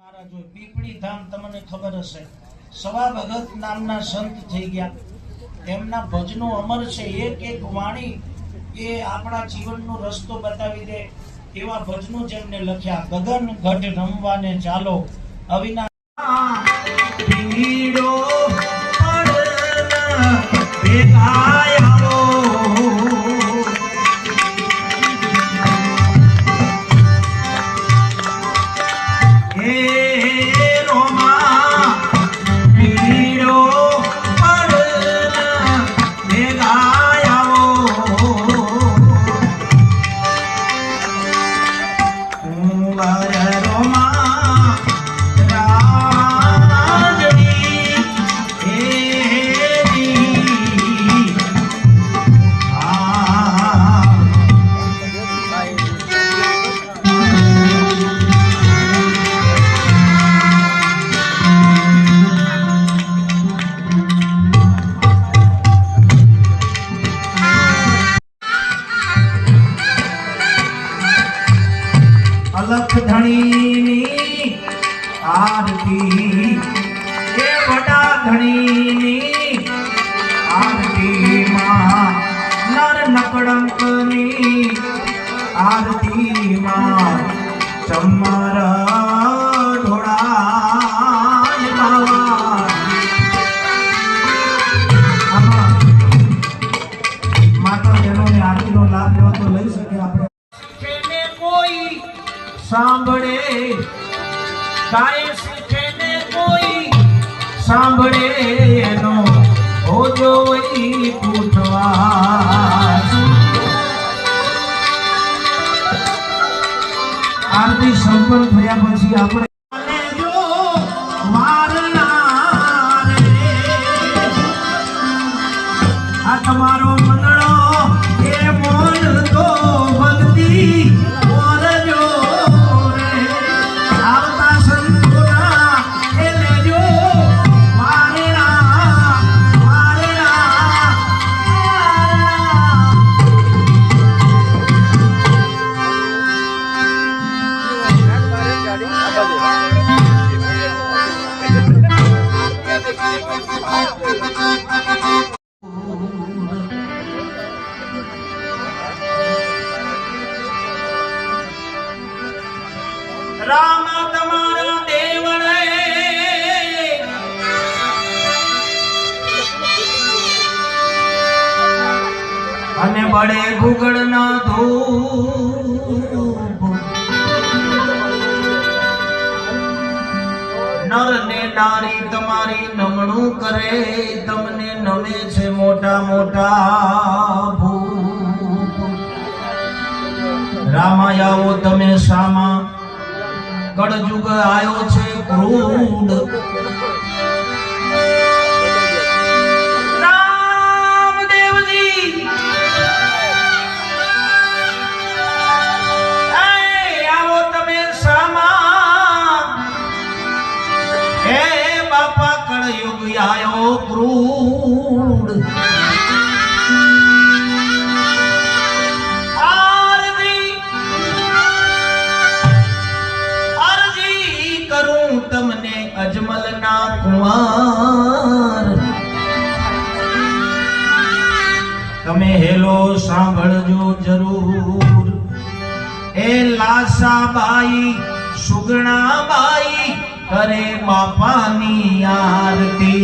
महाराज पीपड़ी धाम तमने खबर हशे सवा भगत नामना संत થઈ ગયા તેમના ભજનો અમર છે એક એક વાણી એ આપણા જીવનનો રસ્તો બતાવી દે એવા ભજનો જેમને લખ્યા ગગન ઘટ રમવાને ચાલો અવિનાશ પીડો પડના બેગાયો अलख धणी आरती ए बड़ा धणी आरती मां नर नकड़ंक आरती मां चमर माता बहनों ने आरती नो लाभ लेवा तो लई सके आपणे सांभळे गाय सीखे ने कोई सांभळे नो हो जो वही पूछवा आरती संपन्न थया પછી આપણે જો મારના રે આ તમારો મંડળો એ મોન તો ભક્તિ राम तमारा देवड़े अने बड़े गुगड़ ना धूप नर ने नारी तमारी नमणू करे तमने नमे छे मोटा मोटा भूप रामायाओ तमे सामा कड़जुग आयो छे क्रूड रामदेव जी आओ तमे सामा हे बापा कड़युग आयो क्रूड तमने अजमल ना कुमार तमे हेलो सांभळजो जरूर ए लासा बाई सुगणा बाई करे बापानी आरती।